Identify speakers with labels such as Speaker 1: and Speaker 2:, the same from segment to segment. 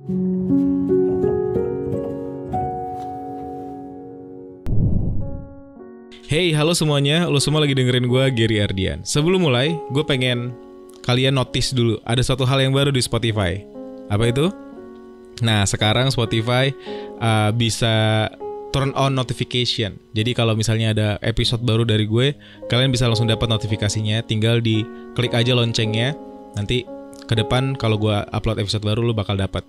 Speaker 1: Hey, halo semuanya, lo semua lagi dengerin gue, Gary Ardian. Sebelum mulai, gue pengen kalian notice dulu, ada suatu hal yang baru di Spotify. Apa itu? Nah, sekarang Spotify bisa turn on notification. Jadi kalau misalnya ada episode baru dari gue, kalian bisa langsung dapat notifikasinya. Tinggal diklik aja loncengnya. Nanti ke depan kalau gue upload episode baru, lo bakal dapat.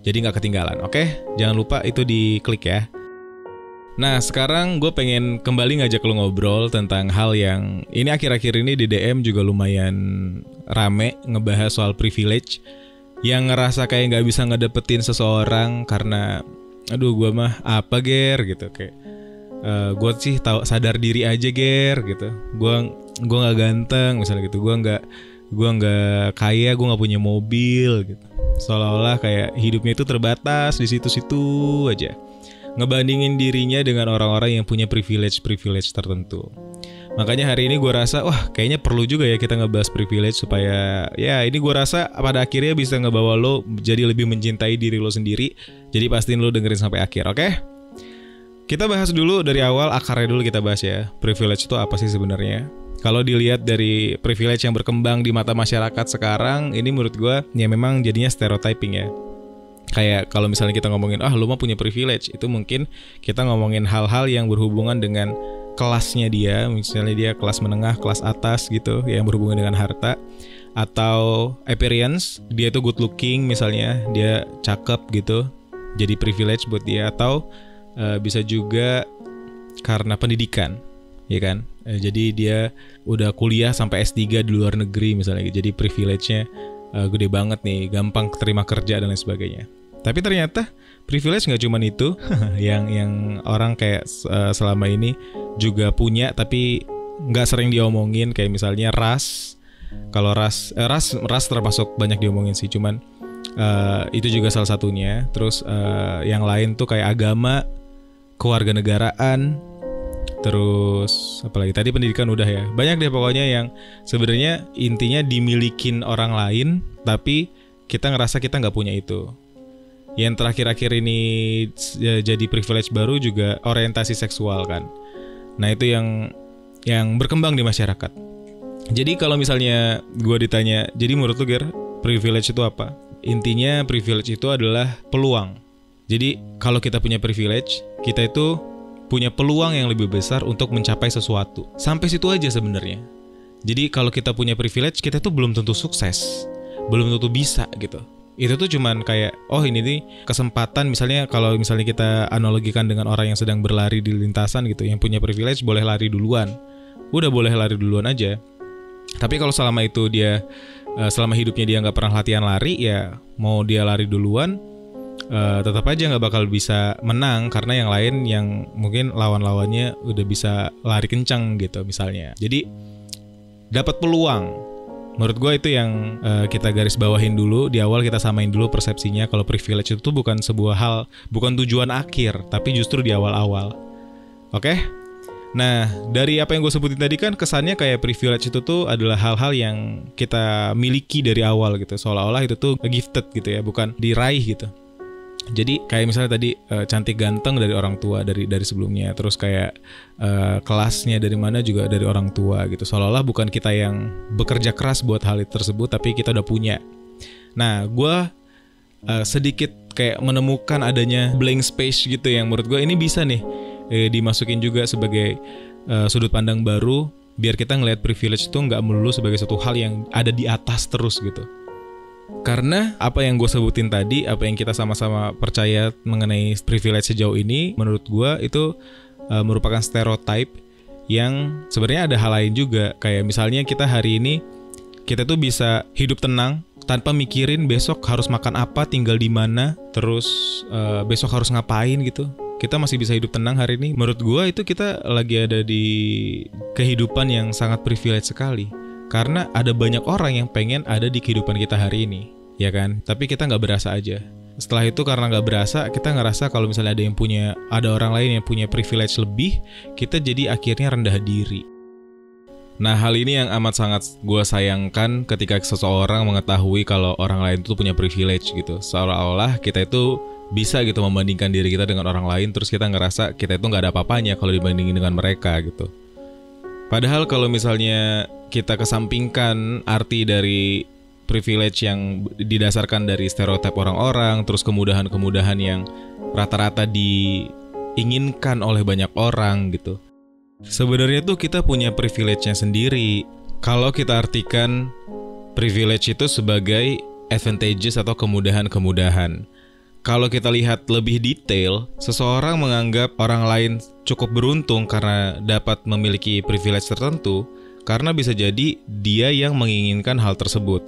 Speaker 1: Jadi nggak ketinggalan, oke? Jangan lupa itu diklik ya. Nah, sekarang gue pengen kembali ngajak lo ngobrol tentang hal yang ini akhir-akhir ini di DM juga lumayan rame, ngebahas soal privilege. Yang ngerasa kayak gak bisa ngedapetin seseorang karena aduh gue mah apa ger gitu. Kayak gue sih sadar diri aja ger gitu. Gue gak ganteng misalnya gitu. Gue gak kaya, gue gak punya mobil gitu. Seolah-olah kayak hidupnya itu terbatas di situ-situ aja, ngebandingin dirinya dengan orang-orang yang punya privilege tertentu. Makanya hari ini gue rasa, wah kayaknya perlu juga ya kita ngebahas privilege supaya ya ini gue rasa pada akhirnya bisa ngebawa lo jadi lebih mencintai diri lo sendiri. Jadi pastiin lo dengerin sampai akhir, oke? Kita bahas dulu dari awal, akarnya dulu kita bahas ya. Privilege itu apa sih sebenarnya? Kalau dilihat dari privilege yang berkembang di mata masyarakat sekarang, ini menurut gue ya memang jadinya stereotyping ya. Kayak kalau misalnya kita ngomongin lu mah punya privilege, itu mungkin kita ngomongin hal-hal yang berhubungan dengan kelasnya dia. Misalnya dia kelas menengah, kelas atas gitu, yang berhubungan dengan harta. Atau appearance, dia tuh good looking misalnya, dia cakep gitu, jadi privilege buat dia. Atau bisa juga karena pendidikan, ya kan. Jadi dia udah kuliah sampai S3 di luar negeri misalnya, jadi privilege-nya gede banget nih, gampang terima kerja dan lain sebagainya. Tapi ternyata privilege nggak cuma itu yang orang kayak selama ini juga punya tapi nggak sering diomongin, kayak misalnya ras. Kalau ras termasuk banyak diomongin sih, cuman itu juga salah satunya. Terus yang lain tuh kayak agama, kewarganegaraan, terus apalagi tadi pendidikan udah ya. Banyak deh pokoknya yang sebenarnya intinya dimilikin orang lain tapi kita ngerasa kita nggak punya itu. Yang terakhir-akhir ini jadi privilege baru juga orientasi seksual kan. Nah itu yang berkembang di masyarakat. Jadi kalau misalnya gue ditanya, jadi menurut lu Ger, privilege itu apa? Intinya privilege itu adalah peluang. Jadi kalau kita punya privilege, kita itu punya peluang yang lebih besar untuk mencapai sesuatu. Sampai situ aja sebenarnya. Jadi kalau kita punya privilege, kita tuh belum tentu sukses, belum tentu bisa gitu. Itu tuh cuman kayak, oh ini nih kesempatan. Misalnya kalau misalnya kita analogikan dengan orang yang sedang berlari di lintasan gitu, yang punya privilege boleh lari duluan, udah boleh lari duluan aja. Tapi kalau selama itu dia, selama hidupnya dia nggak pernah latihan lari, ya mau dia lari duluan, tetap aja nggak bakal bisa menang karena yang lain yang mungkin lawan-lawannya udah bisa lari kencang gitu misalnya. Jadi dapat peluang. Menurut gue itu yang kita garis bawahin dulu di awal, kita samain dulu persepsinya kalau privilege itu bukan sebuah hal, bukan tujuan akhir, tapi justru di awal-awal. Oke? Nah, dari apa yang gue sebutin tadi kan kesannya kayak privilege itu tuh adalah hal-hal yang kita miliki dari awal gitu, seolah-olah itu tuh gifted gitu ya, bukan diraih gitu. Jadi kayak misalnya tadi cantik ganteng dari orang tua dari sebelumnya, terus kayak kelasnya dari mana juga dari orang tua gitu. Seolah-olah bukan kita yang bekerja keras buat hal itu tersebut, tapi kita udah punya. Nah, gue sedikit kayak menemukan adanya blank space gitu yang menurut gue ini bisa nih dimasukin juga sebagai sudut pandang baru, biar kita ngelihat privilege itu nggak melulu sebagai satu hal yang ada di atas terus gitu. Karena apa yang gue sebutin tadi, apa yang kita sama-sama percaya mengenai privilege sejauh ini, menurut gue itu merupakan stereotype yang sebenarnya ada hal lain juga. Kayak misalnya kita hari ini, kita tuh bisa hidup tenang tanpa mikirin besok harus makan apa, tinggal di mana, terus besok harus ngapain gitu. Kita masih bisa hidup tenang hari ini. Menurut gue itu kita lagi ada di kehidupan yang sangat privilege sekali. Karena ada banyak orang yang pengen ada di kehidupan kita hari ini, ya kan? Tapi kita nggak berasa aja. Setelah itu karena nggak berasa, kita ngerasa kalau misalnya ada orang lain yang punya privilege lebih, kita jadi akhirnya rendah diri. Nah, hal ini yang amat sangat gue sayangkan ketika seseorang mengetahui kalau orang lain itu punya privilege gitu. Seolah-olah kita itu bisa gitu membandingkan diri kita dengan orang lain, terus kita ngerasa kita itu nggak ada apa-apanya kalau dibandingin dengan mereka gitu. Padahal kalau misalnya kita kesampingkan arti dari privilege yang didasarkan dari stereotip orang-orang, terus kemudahan-kemudahan yang rata-rata diinginkan oleh banyak orang gitu. Sebenarnya tuh kita punya privilege-nya sendiri. Kalau kita artikan privilege itu sebagai advantages atau kemudahan-kemudahan. Kalau kita lihat lebih detail, seseorang menganggap orang lain cukup beruntung karena dapat memiliki privilege tertentu, karena bisa jadi dia yang menginginkan hal tersebut.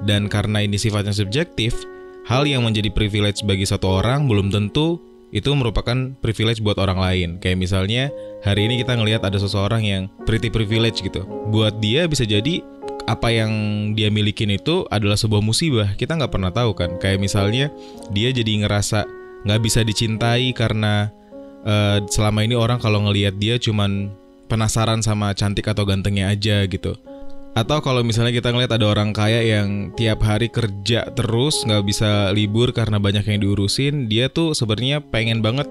Speaker 1: Dan karena ini sifatnya subjektif, hal yang menjadi privilege bagi satu orang belum tentu itu merupakan privilege buat orang lain. Kayak misalnya hari ini kita ngelihat ada seseorang yang pretty privilege gitu. Buat dia bisa jadi apa yang dia milikin itu adalah sebuah musibah. Kita nggak pernah tahu kan. Kayak misalnya dia jadi ngerasa nggak bisa dicintai karena selama ini orang kalau ngelihat dia cuman penasaran sama cantik atau gantengnya aja gitu. Atau kalau misalnya kita ngeliat ada orang kaya yang tiap hari kerja terus, nggak bisa libur karena banyak yang diurusin, dia tuh sebenarnya pengen banget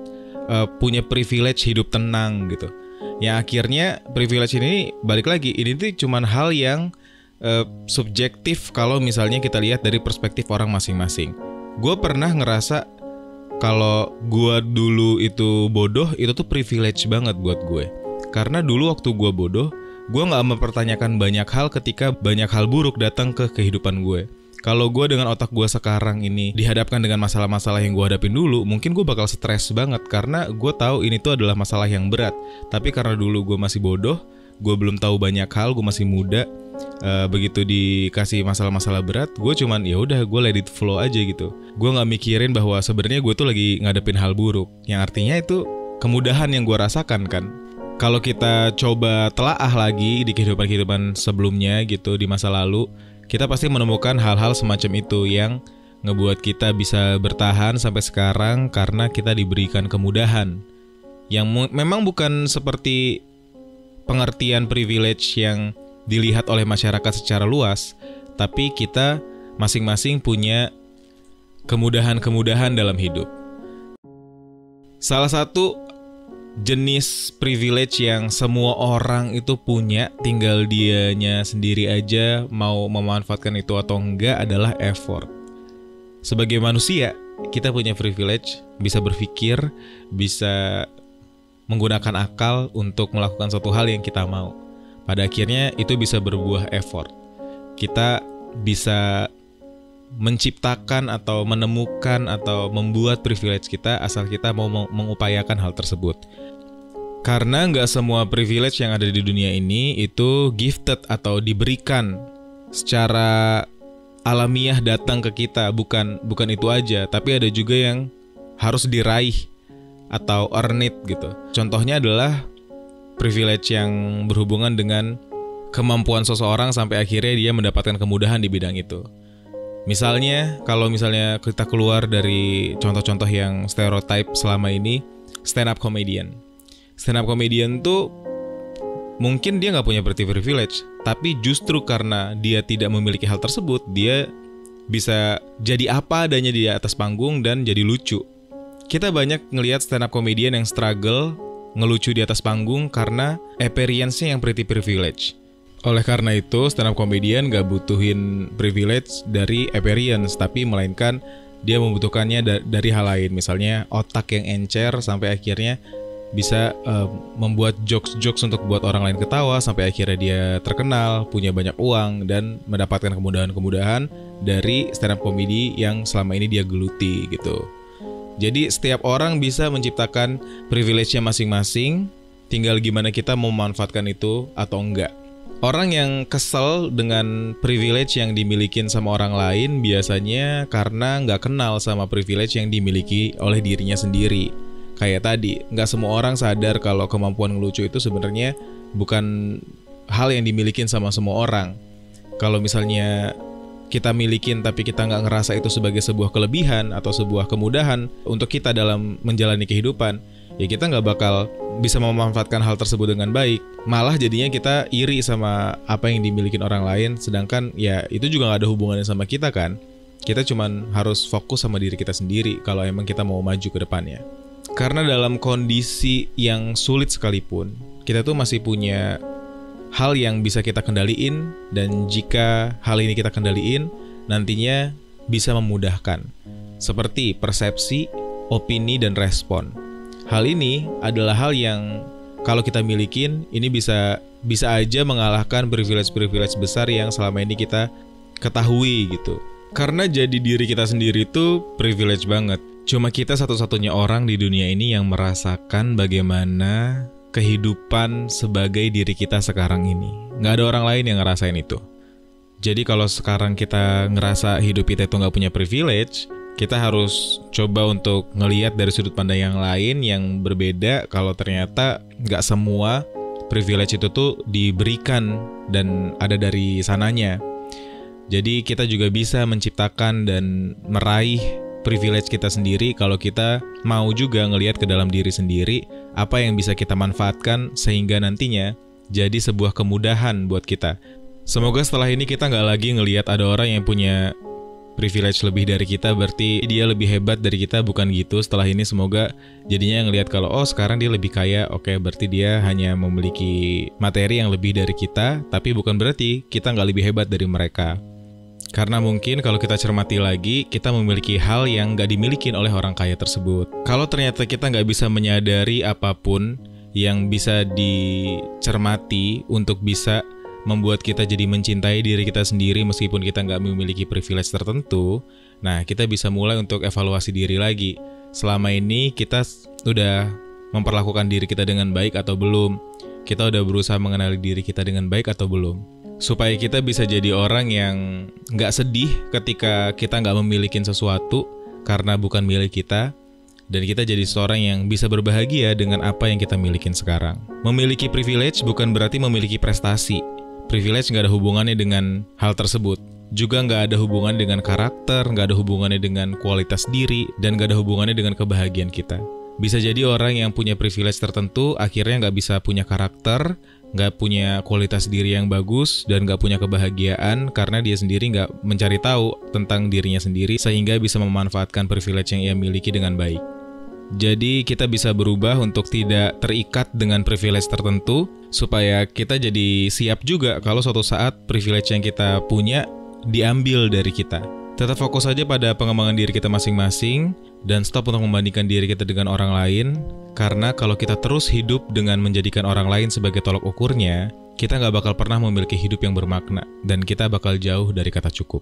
Speaker 1: punya privilege hidup tenang gitu. Yang akhirnya privilege ini balik lagi, ini tuh cuman hal yang subjektif kalau misalnya kita lihat dari perspektif orang masing-masing. Gue pernah ngerasa kalau gue dulu itu bodoh, itu tuh privilege banget buat gue. Karena dulu waktu gue bodoh, gue gak mempertanyakan banyak hal ketika banyak hal buruk datang ke kehidupan gue. Kalau gue dengan otak gue sekarang ini dihadapkan dengan masalah-masalah yang gue hadapin dulu, mungkin gue bakal stres banget karena gue tahu ini tuh adalah masalah yang berat. Tapi karena dulu gue masih bodoh, gue belum tahu banyak hal, gue masih muda. Begitu dikasih masalah-masalah berat, gue cuman ya udah gue let it flow aja gitu. Gue gak mikirin bahwa sebenarnya gue tuh lagi ngadepin hal buruk, yang artinya itu kemudahan yang gue rasakan kan. Kalau kita coba telaah lagi di kehidupan-kehidupan sebelumnya gitu, di masa lalu, kita pasti menemukan hal-hal semacam itu yang ngebuat kita bisa bertahan sampai sekarang karena kita diberikan kemudahan. Yang memang bukan seperti pengertian privilege yang dilihat oleh masyarakat secara luas, tapi kita masing-masing punya kemudahan-kemudahan dalam hidup. Salah satu jenis privilege yang semua orang itu punya, tinggal dianya sendiri aja mau memanfaatkan itu atau enggak, adalah effort. Sebagai manusia, kita punya privilege, bisa berpikir, bisa menggunakan akal untuk melakukan suatu hal yang kita mau. Pada akhirnya itu bisa berbuah effort. Kita bisa menciptakan atau menemukan atau membuat privilege kita asal kita mau mengupayakan hal tersebut. Karena nggak semua privilege yang ada di dunia ini itu gifted atau diberikan secara alamiah datang ke kita. Bukan itu aja, tapi ada juga yang harus diraih atau earn it gitu. Contohnya adalah privilege yang berhubungan dengan kemampuan seseorang sampai akhirnya dia mendapatkan kemudahan di bidang itu. Misalnya, kalau misalnya kita keluar dari contoh-contoh yang stereotype selama ini, stand up comedian. Stand up comedian tuh mungkin dia nggak punya privilege, tapi justru karena dia tidak memiliki hal tersebut, dia bisa jadi apa adanya di atas panggung dan jadi lucu. Kita banyak ngelihat stand up comedian yang struggle ngelucu di atas panggung karena appearance-nya yang pretty privilege. Oleh karena itu, stand up comedian gak butuhin privilege dari appearance, tapi melainkan dia membutuhkannya dari hal lain. Misalnya otak yang encer sampai akhirnya bisa membuat jokes-jokes untuk buat orang lain ketawa, sampai akhirnya dia terkenal, punya banyak uang, dan mendapatkan kemudahan-kemudahan dari stand up comedy yang selama ini dia geluti gitu. Jadi setiap orang bisa menciptakan privilege-nya masing-masing, tinggal gimana kita mau memanfaatkan itu atau enggak. Orang yang kesel dengan privilege yang dimilikin sama orang lain biasanya karena nggak kenal sama privilege yang dimiliki oleh dirinya sendiri. Kayak tadi, nggak semua orang sadar kalau kemampuan ngelucu itu sebenarnya bukan hal yang dimilikin sama semua orang. Kalau misalnya kita milikin tapi kita nggak ngerasa itu sebagai sebuah kelebihan atau sebuah kemudahan untuk kita dalam menjalani kehidupan, ya kita nggak bakal bisa memanfaatkan hal tersebut dengan baik. Malah jadinya kita iri sama apa yang dimiliki orang lain, sedangkan ya itu juga nggak ada hubungannya sama kita kan. Kita cuman harus fokus sama diri kita sendiri kalau emang kita mau maju ke depannya. Karena dalam kondisi yang sulit sekalipun, kita tuh masih punya hal yang bisa kita kendaliin, dan jika hal ini kita kendaliin, nantinya bisa memudahkan. Seperti persepsi, opini, dan respon. Hal ini adalah hal yang kalau kita milikin, ini bisa aja mengalahkan privilege-privilege besar yang selama ini kita ketahui gitu. Karena jadi diri kita sendiri itu privilege banget. Cuma kita satu-satunya orang di dunia ini yang merasakan bagaimana kehidupan sebagai diri kita sekarang ini. Nggak ada orang lain yang ngerasain itu. Jadi kalau sekarang kita ngerasa hidup kita itu nggak punya privilege, kita harus coba untuk ngelihat dari sudut pandang yang lain yang berbeda. Kalau ternyata nggak semua privilege itu tuh diberikan dan ada dari sananya. Jadi kita juga bisa menciptakan dan meraih privilege kita sendiri kalau kita mau juga ngelihat ke dalam diri sendiri apa yang bisa kita manfaatkan sehingga nantinya jadi sebuah kemudahan buat kita. Semoga setelah ini kita nggak lagi ngelihat ada orang yang punya privilege lebih dari kita, berarti dia lebih hebat dari kita, bukan gitu. Setelah ini semoga jadinya ngelihat kalau oh sekarang dia lebih kaya, oke berarti dia hanya memiliki materi yang lebih dari kita, tapi bukan berarti kita nggak lebih hebat dari mereka. Karena mungkin kalau kita cermati lagi, kita memiliki hal yang nggak dimiliki oleh orang kaya tersebut. Kalau ternyata kita nggak bisa menyadari apapun yang bisa dicermati untuk bisa membuat kita jadi mencintai diri kita sendiri meskipun kita nggak memiliki privilege tertentu, nah kita bisa mulai untuk evaluasi diri lagi. Selama ini kita udah memperlakukan diri kita dengan baik atau belum? Kita udah berusaha mengenali diri kita dengan baik atau belum? Supaya kita bisa jadi orang yang nggak sedih ketika kita nggak memiliki sesuatu karena bukan milik kita, dan kita jadi seorang yang bisa berbahagia dengan apa yang kita milikin sekarang. Memiliki privilege bukan berarti memiliki prestasi. Privilege nggak ada hubungannya dengan hal tersebut. Juga nggak ada hubungan dengan karakter, nggak ada hubungannya dengan kualitas diri, dan nggak ada hubungannya dengan kebahagiaan kita. Bisa jadi orang yang punya privilege tertentu akhirnya nggak bisa punya karakter, nggak punya kualitas diri yang bagus, dan nggak punya kebahagiaan karena dia sendiri nggak mencari tahu tentang dirinya sendiri sehingga bisa memanfaatkan privilege yang ia miliki dengan baik. Jadi kita bisa berubah untuk tidak terikat dengan privilege tertentu supaya kita jadi siap juga kalau suatu saat privilege yang kita punya diambil dari kita. Tetap fokus saja pada pengembangan diri kita masing-masing dan stop untuk membandingkan diri kita dengan orang lain, karena kalau kita terus hidup dengan menjadikan orang lain sebagai tolok ukurnya, kita nggak bakal pernah memiliki hidup yang bermakna dan kita bakal jauh dari kata cukup.